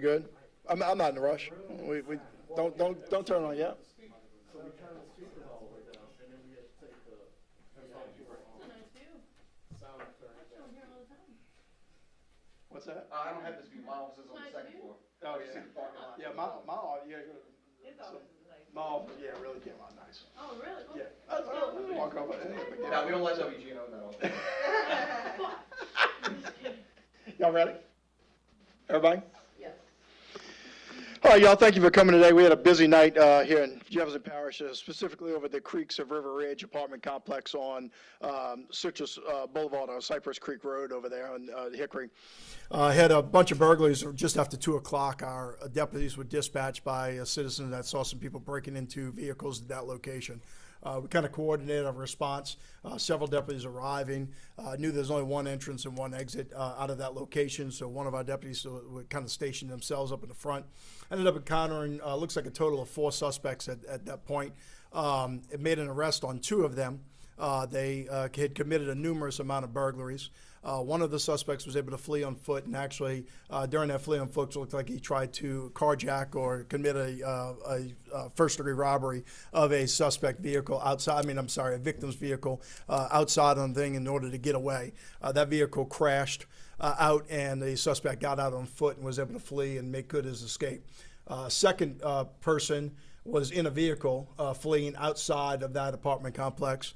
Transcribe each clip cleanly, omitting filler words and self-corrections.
good? I'm not in a rush. We don't turn on yet. So we turn the speakers all the way down, and then we have to take the sound What's that? I don't have this view. My office is on the second floor. Oh, See the parking lot. Yeah, my office, yeah, really came out nice. Oh, really? Yeah. Walk over there. No, we don't let WG know that. Y'all ready? Everybody? Yes. All right, y'all, thank you for coming today. We had a busy night here in Jefferson Parish, specifically over the creeks of River Ridge apartment complex on Citrus Boulevard or Cypress Creek Road over there on Hickory. Had a bunch of burglaries just after 2 o'clock. Our deputies were dispatched by a citizen that saw some people breaking into vehicles at that location. We kind of coordinated our response. Several deputies arriving. Knew there's only one entrance and one exit out of that location, so one of our deputies would kind of station themselves up in the front. Ended up encountering, looks like a total of 4 suspects at that point. It made an arrest on 2 of them. They had committed a numerous amount of burglaries. One of the suspects was able to flee on foot, and actually, during that flee on foot, it looked like he tried to carjack or commit a first-degree robbery of a suspect vehicle outside. A victim's vehicle outside on the thing in order to get away. That vehicle crashed out, and the suspect got out on foot and was able to flee and make good his escape. Second person was in a vehicle fleeing outside of that apartment complex.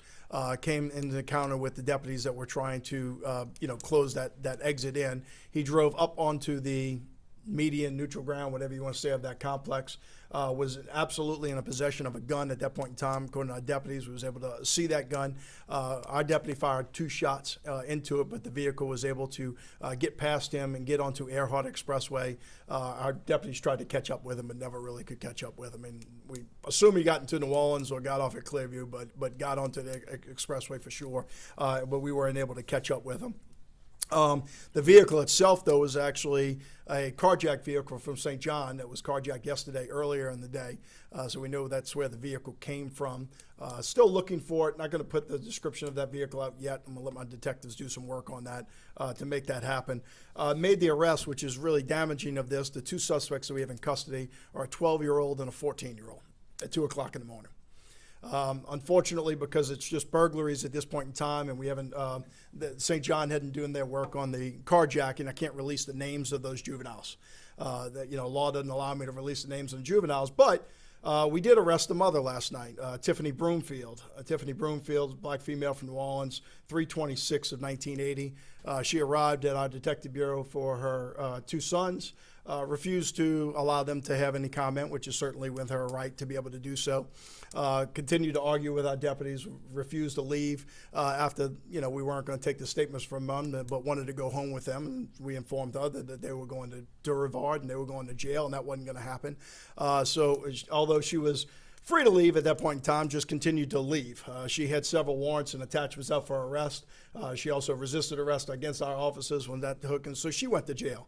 Came into encounter with the deputies that were trying to, close that exit in. He drove up onto the median, neutral ground, whatever you want to say, of that complex. Was absolutely in a possession of a gun at that point in time. According to our deputies, we was able to see that gun. Our deputy fired 2 shots into it, but the vehicle was able to get past him and get onto Earhart Expressway. Our deputies tried to catch up with him, but never really could catch up with him. And we assume he got into New Orleans or got off at Clearview, but got onto the expressway for sure. But we weren't able to catch up with him. The vehicle itself, though, was actually a carjacked vehicle from St. John that was carjacked earlier in the day. So we know that's where the vehicle came from. Still looking for it. Not going to put the description of that vehicle out yet. I'm going to let my detectives do some work on that to make that happen. Made the arrest, which is really damaging of this. The 2 suspects that we have in custody are a 12-year-old and a 14-year-old at 2 o'clock in the morning. Unfortunately, because it's just burglaries at this point in time, and we haven't, St. John hadn't doing their work on the carjacking, I can't release the names of those juveniles. Law doesn't allow me to release the names of the juveniles, but we did arrest the mother last night, Tiffany Broomfield. Tiffany Broomfield, black female from New Orleans, 3/26 of 1980. She arrived at our detective bureau for her 2 sons. Refused to allow them to have any comment, which is certainly with her right to be able to do so. Continued to argue with our deputies, refused to leave after, we weren't going to take the statements from them, but wanted to go home with them. And we informed her that they were going to Rivard and they were going to jail, and that wasn't going to happen. So although she was free to leave at that point in time, just continued to leave. She had several warrants and attachments out for arrest. She also resisted arrest against our officers when that took, and so she went to jail.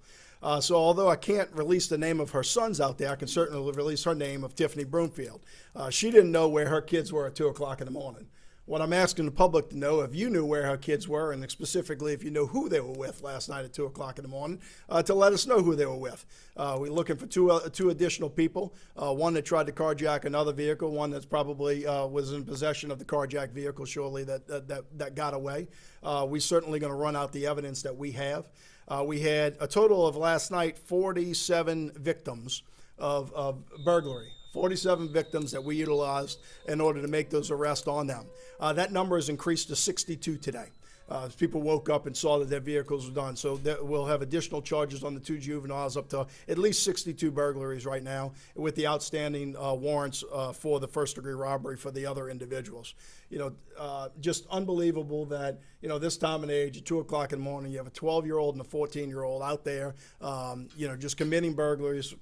So although I can't release the name of her sons out there, I can certainly release her name of Tiffany Broomfield. She didn't know where her kids were at 2 o'clock in the morning. What I'm asking the public to know, if you knew where her kids were, and specifically if you know who they were with last night at 2 o'clock in the morning, to let us know who they were with. We're looking for two additional people, one that tried to carjack another vehicle, one that's probably was in possession of the carjacked vehicle shortly that got away. We're certainly going to run out the evidence that we have. We had a total of last night 47 victims of burglary. 47 victims that we utilized in order to make those arrests on them. That number has increased to 62 today. People woke up and saw that their vehicles were done. So we'll have additional charges on the 2 juveniles, up to at least 62 burglaries right now, with the outstanding warrants for the first-degree robbery for the other individuals. Just unbelievable that, this time and age, at 2 o'clock in the morning, you have a 12-year-old and a 14-year-old out there, just committing burglaries,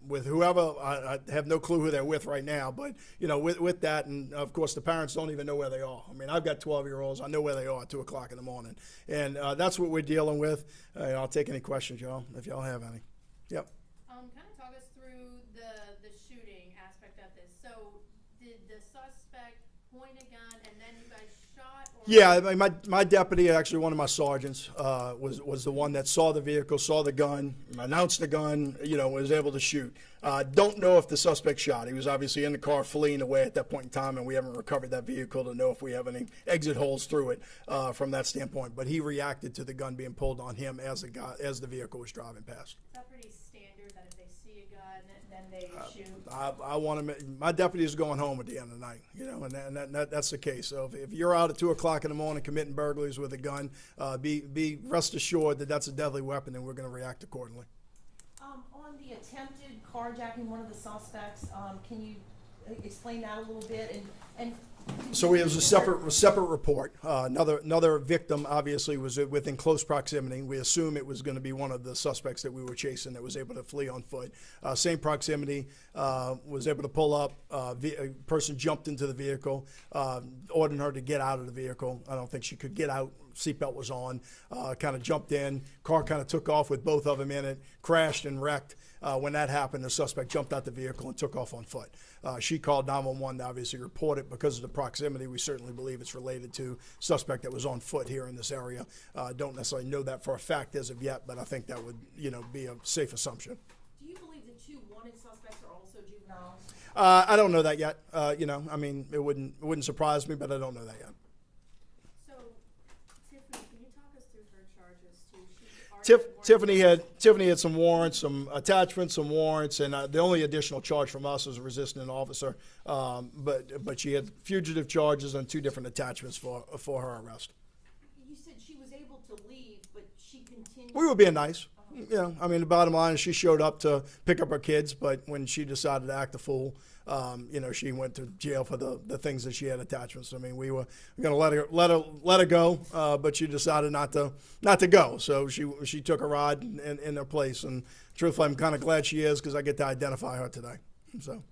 with whoever. I have no clue who they're with right now, but with that, and of course the parents don't even know where they are. I've got 12-year-olds. I know where they are at 2 o'clock in the morning, and that's what we're dealing with. I'll take any questions, y'all, if y'all have any. Yep. Kind of talk us through the shooting aspect of this. So did the suspect point a gun and then you guys shot, Yeah, I mean, my deputy, actually one of my sergeants, was the one that saw the vehicle, saw the gun, announced the gun, was able to shoot. Don't know if the suspect shot. He was obviously in the car fleeing away at that point in time, and we haven't recovered that vehicle to know if we have any exit holes through it from that standpoint. But he reacted to the gun being pulled on him as the vehicle was driving past. Is that pretty standard that if they see a gun, then they shoot? I want to. My deputy is going home at the end of the night, and that's the case. So if you're out at 2:00 in the morning committing burglaries with a gun, be rest assured that that's a deadly weapon, and we're going to react accordingly. On the attempted carjacking one of the suspects, can you explain that a little bit? And So it was a separate report. Another victim obviously was within close proximity. We assume it was going to be one of the suspects that we were chasing that was able to flee on foot. Same proximity, was able to pull up. A person jumped into the vehicle, ordered her to get out of the vehicle. I don't think she could get out. Seatbelt was on. Kind of jumped in. Car kind of took off with both of them in it. Crashed and wrecked. When that happened, the suspect jumped out the vehicle and took off on foot. She called 911 to obviously report it. Because of the proximity, we certainly believe it's related to suspect that was on foot here in this area. Don't necessarily know that for a fact as of yet, but I think that would be a safe assumption. do you believe the two wanted suspects are also juveniles? I don't know that yet. It wouldn't surprise me, but I don't know that yet. So, Tiffany, can you talk us through her charges too? She already Tiffany had some warrants, some attachments, some warrants, and the only additional charge from us was a resisting officer. But she had fugitive charges and 2 different attachments for her arrest. You said she was able to leave, but she continued. We were being nice. The bottom line is she showed up to pick up her kids, but when she decided to act a fool, she went to jail for the things that she had attachments. We were going to let her go, but she decided not to go. So she took a ride in her place, and truthfully, I'm kind of glad she is because I get to identify her today. So.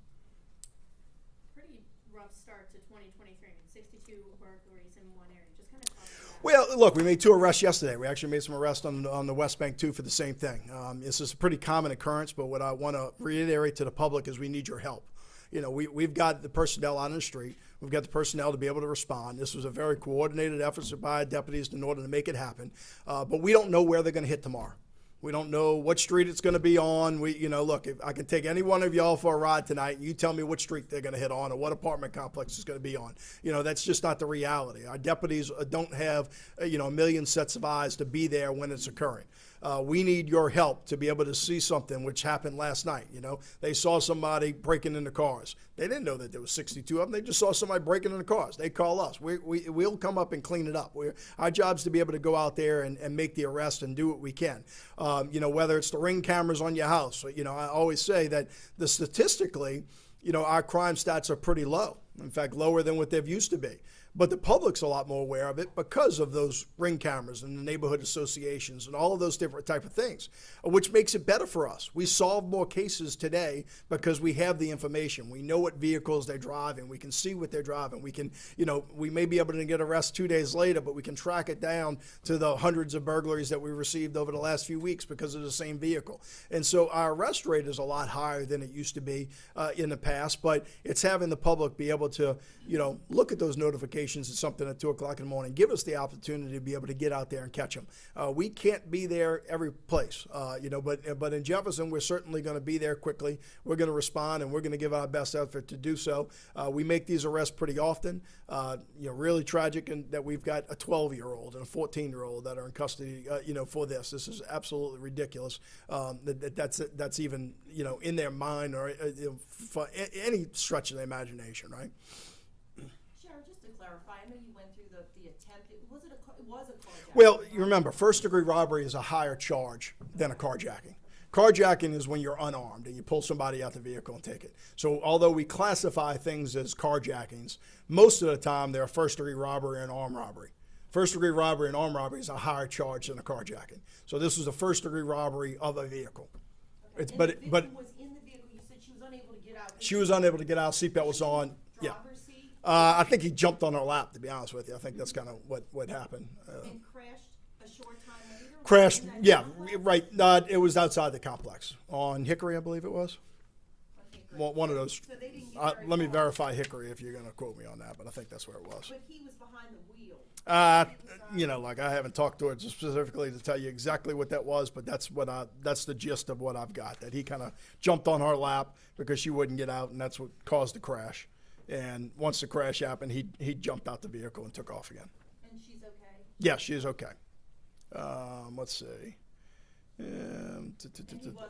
pretty rough start to 2023. 62 burglaries in one area. Just kind of talk about that. Well, look, we made 2 arrests yesterday. We actually made some arrests on the West Bank, too, for the same thing. This is a pretty common occurrence, but what I want to reiterate to the public is we need your help. We've got the personnel out on the street. We've got the personnel to be able to respond. This was a very coordinated effort by deputies in order to make it happen. But we don't know where they're going to hit tomorrow. We don't know what street it's going to be on. Look, if I can take any one of y'all for a ride tonight, and you tell me which street they're going to hit on or what apartment complex it's going to be on. That's just not the reality. Our deputies don't have, a million sets of eyes to be there when it's occurring. We need your help to be able to see something which happened last night. They saw somebody breaking into cars. They didn't know that there was 62 of them. They just saw somebody breaking into cars. They call us. We'll come up and clean it up. Our job's to be able to go out there and make the arrest and do what we can. Whether it's the Ring cameras on your house. I always say that statistically, our crime stats are pretty low. In fact, lower than what they've used to be. But the public's a lot more aware of it because of those Ring cameras and the neighborhood associations and all of those different type of things, which makes it better for us. We solve more cases today because we have the information. We know what vehicles they're driving. We can see what they're driving. We can, we may be able to get arrested 2 days later, but we can track it down to the hundreds of burglaries that we received over the last few weeks because of the same vehicle. And so our arrest rate is a lot higher than it used to be in the past, but it's having the public be able to, look at those notifications at something at 2:00 in the morning. Give us the opportunity to be able to get out there and catch them. We can't be there every place, but in Jefferson, we're certainly going to be there quickly. We're going to respond, and we're going to give our best effort to do so. We make these arrests pretty often. Really tragic in that we've got a 12-year-old and a 14-year-old that are in custody, for this. This is absolutely ridiculous. That's even, in their mind or for any stretch of the imagination, right? Sheriff, just to clarify, I know you went through the attempt. It was a carjacking. Well, you remember, first-degree robbery is a higher charge than a carjacking. Carjacking is when you're unarmed and you pull somebody out the vehicle and take it. So although we classify things as carjackings, most of the time they're a first-degree robbery and armed robbery. First-degree robbery and armed robbery is a higher charge than a carjacking. So this was a first-degree robbery of a vehicle. Okay. But the victim was in the vehicle. You said she was unable to get out. she was unable to get out. Seatbelt was on. Yeah. Driver's seat I think he jumped on her lap, to be honest with you. I think that's kind of what happened. and crashed a short time later. Crashed, Was that yeah, complex? right. It was outside the complex on Hickory, I believe it was. Okay, great. One of those. So they didn't get very Let me far. verify Hickory if you're going to quote me on that, but I think that's where it was. But he was behind the wheel. You know, like I haven't talked to her specifically to tell you exactly what that was, but that's the gist of what I've got. That he kind of jumped on her lap because she wouldn't get out, and that's what caused the crash. And once the crash happened, he jumped out the vehicle and took off again. And she's okay? Yeah, she's okay. Let's see.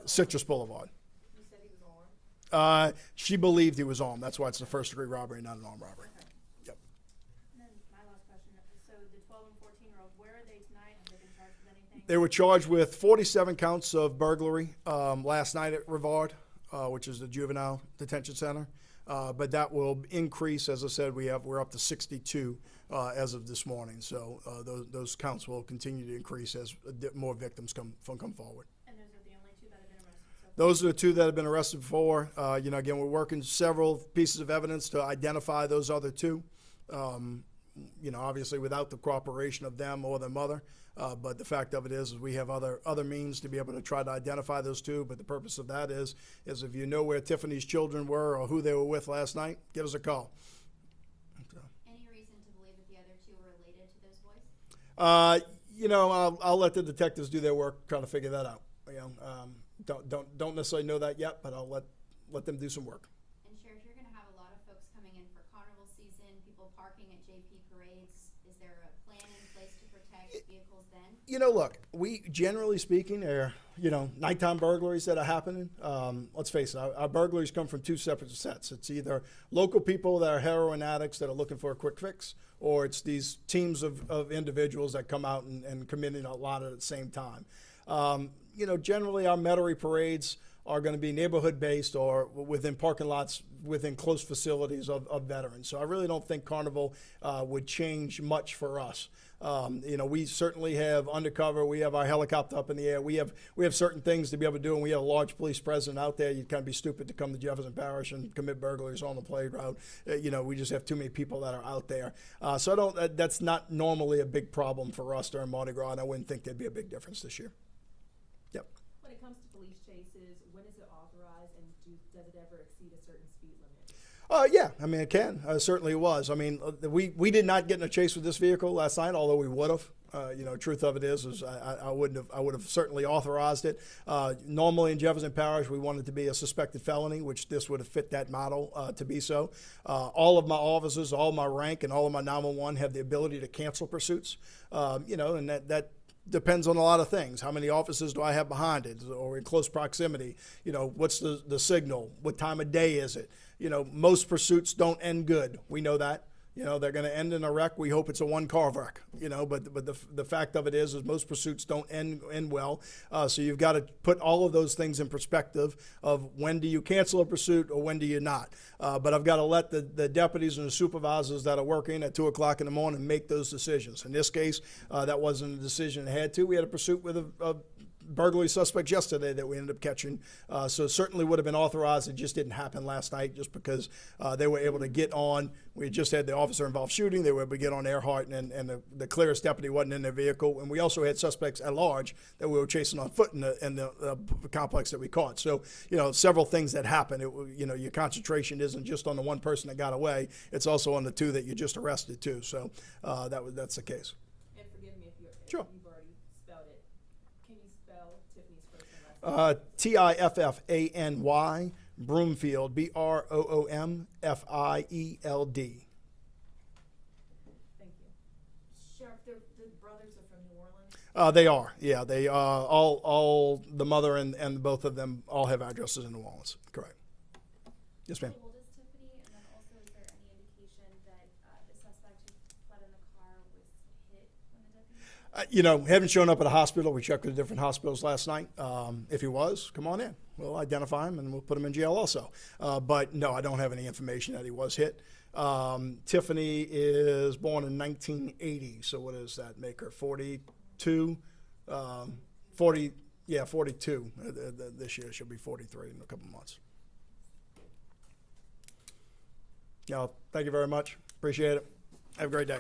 Citrus Boulevard. You said he was armed? She believed he was armed. That's why it's a first-degree robbery, not an armed robbery. Yep. And then my last question, so the 12 and 14-year-old, where are they tonight? Have they been charged with anything? They were charged with 47 counts of burglary last night at Rivard, which is the juvenile detention center. But that will increase, as I said, we're up to 62 as of this morning. So those counts will continue to increase as more victims come forward. And those are the only two that have been arrested so far? Those are the two that have been arrested before. You know, again, we're working several pieces of evidence to identify those other two. You know, obviously without the cooperation of them or their mother. But the fact of it is we have other means to be able to try to identify those two. But the purpose of that is if you know where Tiffany's children were or who they were with last night, give us a call. So. Any reason to believe that the other two were related to those boys? You know, I'll let the detectives do their work trying to figure that out. You know, don't necessarily know that yet, but I'll let them do some work. And Sheriff, you're going to have a lot of folks coming in for carnival season, people parking at JP parades. Is there a plan in place to protect vehicles then? You know, look, we generally speaking are, you know, nighttime burglaries that are happening. Let's face it, our burglaries come from two separate sets. It's either local people that are heroin addicts that are looking for a quick fix, or it's these teams of individuals that come out and committing a lot at the same time. You know, generally our Metairie parades are going to be neighborhood based or within parking lots within close facilities of veterans. So I really don't think Carnival would change much for us. You know, we certainly have undercover. We have our helicopter up in the air. We have certain things to be able to do, and we have a large police presence out there. You'd kind of be stupid to come to Jefferson Parish and commit burglaries on the playground. You know, we just have too many people that are out there. So I don't. That's not normally a big problem for us during Mardi Gras, and I wouldn't think there'd be a big difference this year. Yep. When it comes to police chases, when is it authorized, and does it ever exceed a certain speed limit? Yeah, I mean, it can. Certainly it was. I mean, we did not get in a chase with this vehicle last night, although we would have. You know, truth of it is I would have certainly authorized it. Normally in Jefferson Parish, we wanted to be a suspected felony, which this would have fit that model to be so. All of my officers, all my rank, and all of my 911 have the ability to cancel pursuits. You know, and that depends on a lot of things. How many officers do I have behind it or in close proximity? You know, what's the signal? What time of day is it? You know, most pursuits don't end good. We know that. You know, they're going to end in a wreck. We hope it's a one-car wreck, you know, but the fact of it is most pursuits don't end well. So you've got to put all of those things in perspective of when do you cancel a pursuit or when do you not. But I've got to let the deputies and the supervisors that are working at 2 o'clock in the morning make those decisions. In this case, that wasn't a decision I had to. We had a pursuit with a burglary suspects yesterday that we ended up catching. So it certainly would have been authorized. It just didn't happen last night just because they were able to get on. We just had the officer-involved shooting. They were able to get on Earhart, and the clearest deputy wasn't in their vehicle. And we also had suspects at large that we were chasing on foot in the complex that we caught. So, you know, several things that happened. You know, your concentration isn't just on the one person that got away. It's also on the two that you just arrested, too. So that's the case. And forgive me if Sure. you've already spelled it. Can you spell Tiffany's first and last name? Tiffany, Broomfield, Broomfield. Thank you. Sheriff, the brothers are from New Orleans? They are, yeah. They all the mother and both of them all have addresses in New Orleans. Correct. Yes, ma'am. How old is Tiffany? And then also, is there any indication that the suspect who fled in the car was hit when the deputy? You know, haven't shown up at a hospital. We checked with different hospitals last night. If he was, come on in. We'll identify him and we'll put him in jail also. But no, I don't have any information that he was hit. Tiffany is born in 1980. So what does that make her? 42? 42. This year she'll be 43 in a couple months. Thank you very much. Appreciate it. Have a great day.